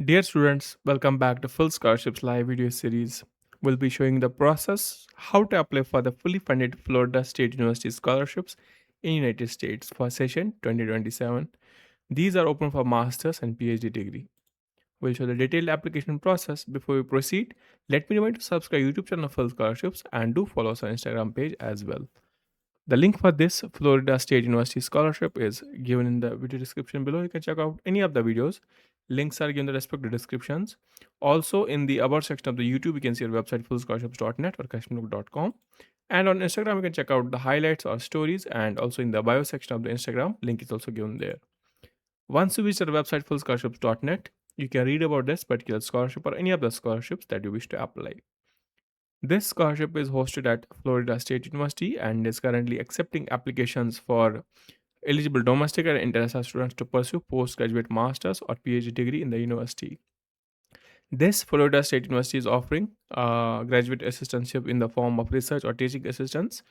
Dear students, welcome back to Full Scholarships live video series. We'll be showing the process how to apply for the fully funded Florida State University scholarships in United States for session 2027. These are open for master's and PhD degree. We'll show the detailed application process. Before we proceed, let me remind you to subscribe YouTube channel Full Scholarships and do follow us on Instagram page as well. The link for this Florida State University scholarship is given in the video description below. You can check out any of the videos. Links are given in the respective descriptions. Also, in the about section of the YouTube, you can see our website fullscholarships.net or cashmere.com. And on Instagram, you can check out the highlights or stories. And also in the bio section of the Instagram, link is also given there. Once you visit our website fullscholarships.net, you can read about this particular scholarship or any of the scholarships that you wish to apply. This scholarship is hosted at Florida State University and is currently accepting applications for eligible domestic and international students to pursue postgraduate master's or PhD degree in the university. This Florida State University is offering graduate assistantship in the form of research or teaching assistants,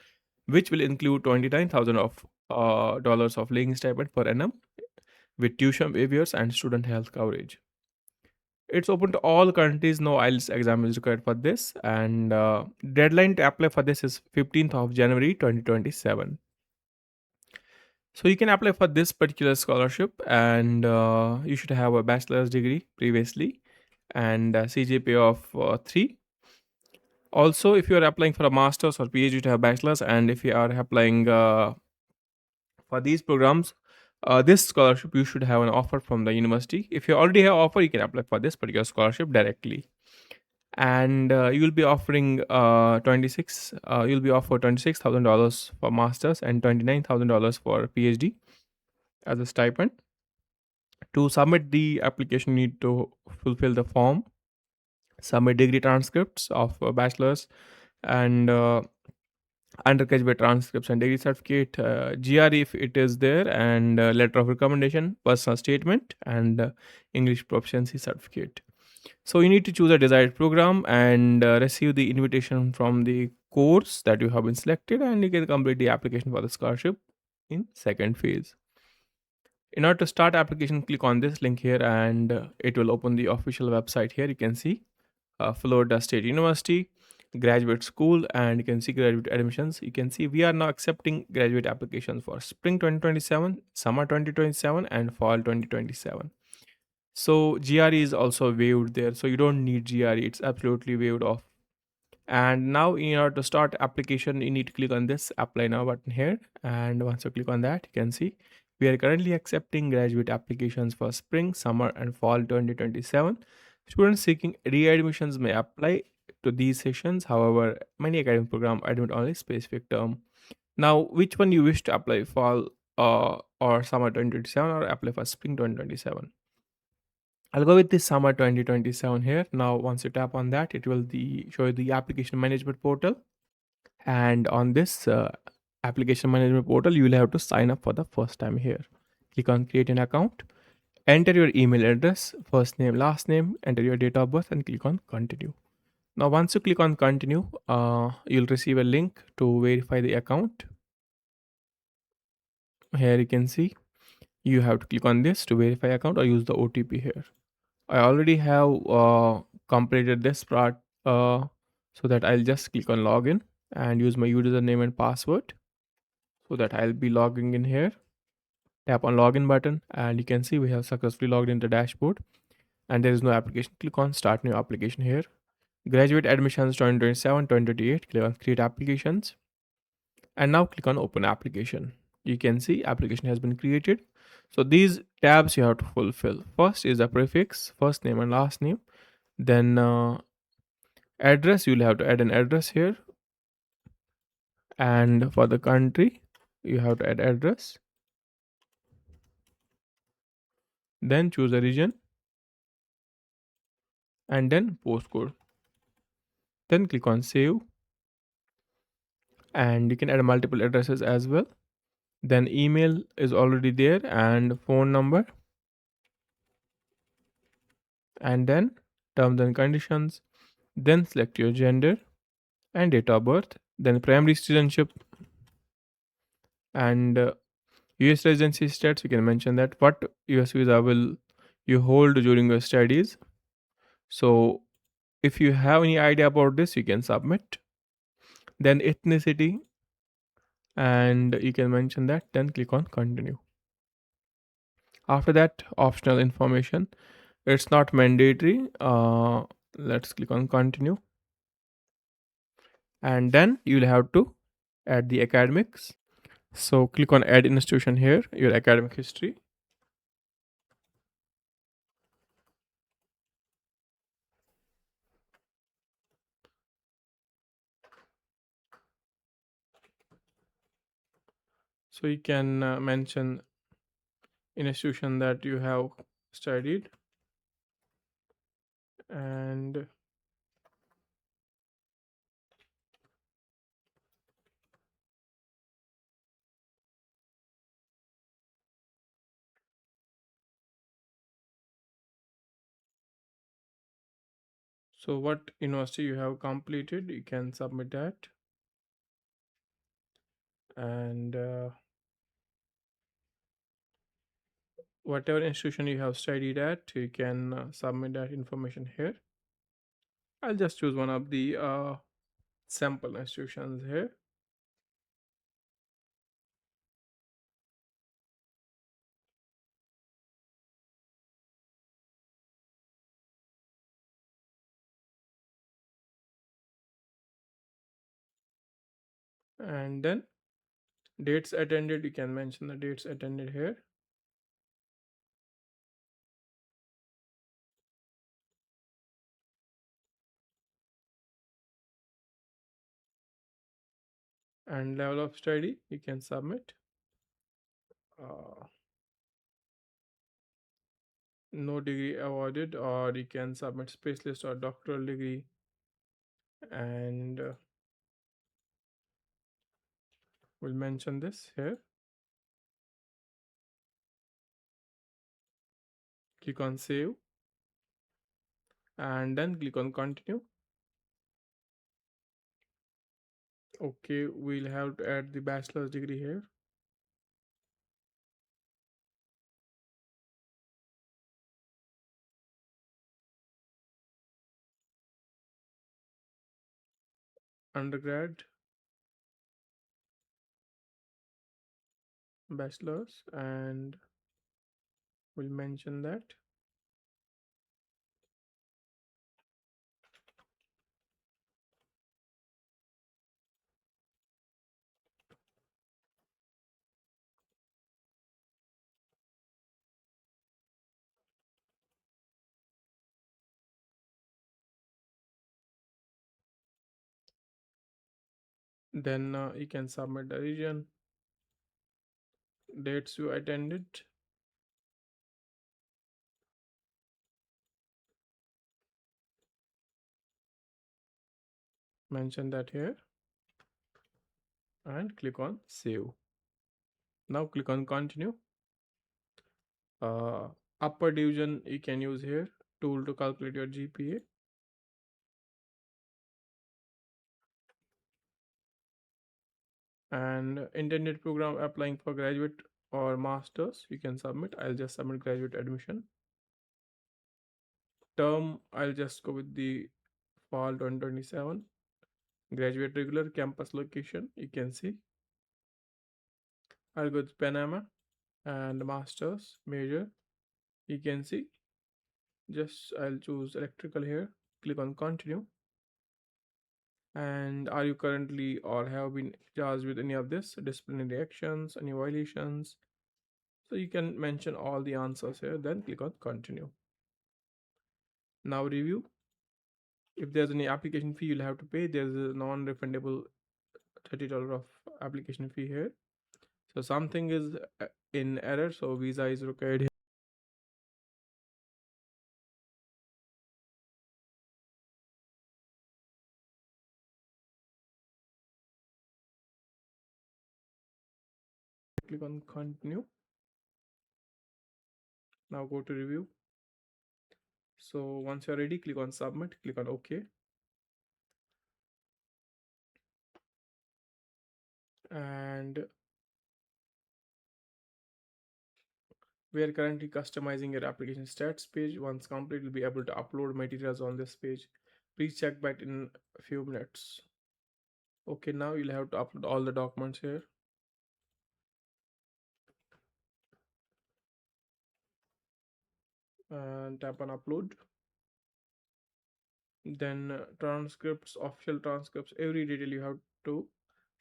which will include $29,000 of dollars of living stipend per annum with tuition waivers and student health coverage. It's open to all countries. No IELTS exam is required for this, and deadline to apply for this is 15th of January 2027. So you can apply for this particular scholarship, and you should have a bachelor's degree previously and a CGPA of 3. Also, if you are applying for a master's or PhD to have bachelor's, and if you are applying for these programs, this scholarship you should have an offer from the university. If you already have offer, you can apply for this particular scholarship directly, and you will be offering you'll be offered $26,000 for masters and $29,000 for PhD as a stipend. To submit the application, you need to fulfill the form, submit degree transcripts of bachelor's and undergraduate transcripts and degree certificate, GRE if it is there, and letter of recommendation, personal statement, and English proficiency certificate. So you need to choose a desired program and receive the invitation from the course that you have been selected, and you can complete the application for the scholarship in second phase. In order to start application, click on this link here, and it will open the official website. Here you can see Florida State University graduate school, and you can see graduate admissions. You can see we are now accepting graduate applications for spring 2027, summer 2027, and fall 2027. So GRE is also waived there, so you don't need GRE, it's absolutely waived off. And now in order to start application, you need to click on this apply now button here, and once you click on that, you can see we are currently accepting graduate applications for spring, summer, and fall 2027. Students seeking readmissions may apply to these sessions. However, many academic programs admit only specific term. Now, which one you wish to apply, fall or summer 2027, or apply for spring 2027? I'll go with this summer 2027 here. Now, once you tap on that, it will show you the application management portal. And on this application management portal, you will have to sign up for the first time here. Click on create an account, enter your email address, first name, last name, enter your date of birth, and click on continue. Now, once you click on continue, you'll receive a link to verify the account. Here you can see you have to click on this to verify account or use the OTP here. I already have completed this part, so that I'll just click on login and use my username and password, so that I'll be logging in here. Tap on login button, and you can see we have successfully logged in the dashboard, and there is no application. Click on start new application here. Graduate admissions 2027 2028, click on create applications, and now click on open application. You can see application has been created. So these tabs you have to fulfill. First is the prefix, first name and last name. Then address, you'll have to add an address here, and for the country you have to add address. Then choose a region, and then postcode. Then click on save, and you can add multiple addresses as well. Then email is already there, and phone number, and then terms and conditions. Then select your gender and date of birth, then primary citizenship, and US residency status. You can mention that what US visa will you hold during your studies. So if you have any idea about this, you can submit. Then ethnicity, and you can mention that. Then click on continue. After that, optional information. It's not mandatory. Let's click on continue, and then you'll have to add the academics. So click on add institution here, your academic history. So you can mention institution that you have studied, and so what university you have completed, you can submit that. And whatever institution you have studied at, you can submit that information here. I'll just choose one of the sample institutions here. And then dates attended, you can mention the dates attended here. And level of study, you can submit. uh, no degree awarded, or you can submit specialist or doctoral degree. And we'll mention this here. Click on save, and then click on continue. Okay, we'll have to add the bachelor's degree here. Undergrad, bachelor's, and we'll mention that. Then you can submit the region, dates you attended, mention that here, and click on save. Now click on continue. uh, Upper division you can use here, tool to calculate your GPA. And intended program, applying for graduate or masters, you can submit. I'll just submit graduate admission. Term, I'll just go with the fall 2027. Graduate regular, campus location, you can see. I'll go with Panama. And masters major, you can see. Just I'll choose electrical here, click on continue. And are you currently or have been charged with any of this disciplinary actions, any violations? So you can mention all the answers here, then click on continue. Now review. If there's any application fee you'll have to pay, there's a non-refundable $30 of application fee here. So something is in error, so visa is required here. Click on continue. Now go to review. So once you're ready, click on submit, click on OK. And We are currently customizing your application stats page. Once complete, you'll be able to upload materials on this page. Please check back in a few minutes. Okay, now you'll have to upload all the documents here and tap on upload. Then transcripts, official transcripts, every detail you have to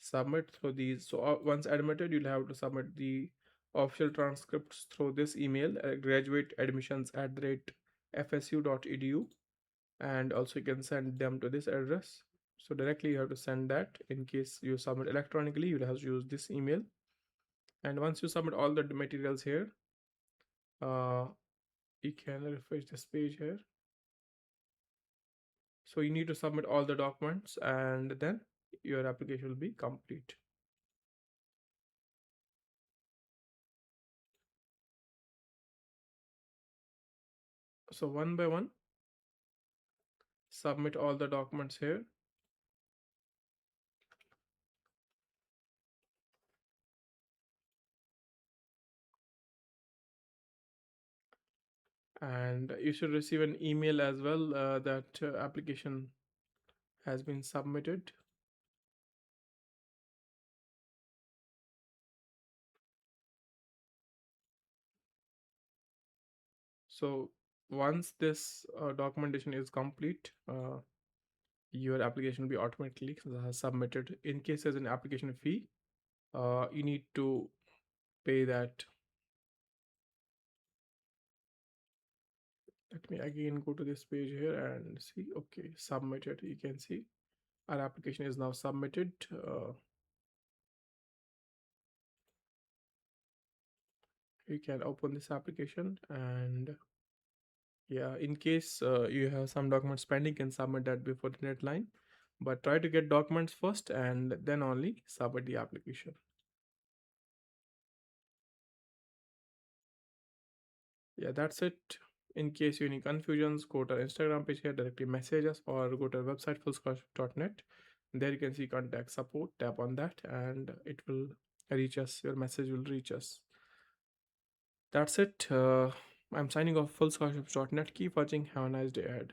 submit through these. So once admitted, you'll have to submit the official transcripts through this email, graduateadmissions@fsu.edu, and also you can send them to this address. So directly you have to send that. In case you submit electronically, you'll have to use this email. And once you submit all the materials here, uh, you can refresh this page here. So you need to submit all the documents and then your application will be complete. So one by one, submit all the documents here. And you should receive an email as well that application has been submitted. So once this documentation is complete, your application will be automatically submitted. In case there's an application fee, you need to pay that. Let me again go to this page here and see. Okay, submitted. You can see our application is now submitted. You can open this application, and yeah, in case you have some documents pending, you can submit that before the deadline, but try to get documents first and then only submit the application. Yeah, that's it. In case you have any confusions, go to our Instagram page here, directly message us, or go to our website fullscholarship.net. There you can see contact support, tap on that and it will reach us. Your message will reach us. That's it. I'm signing off fullscholarships.net. Keep watching. Have a nice day ahead.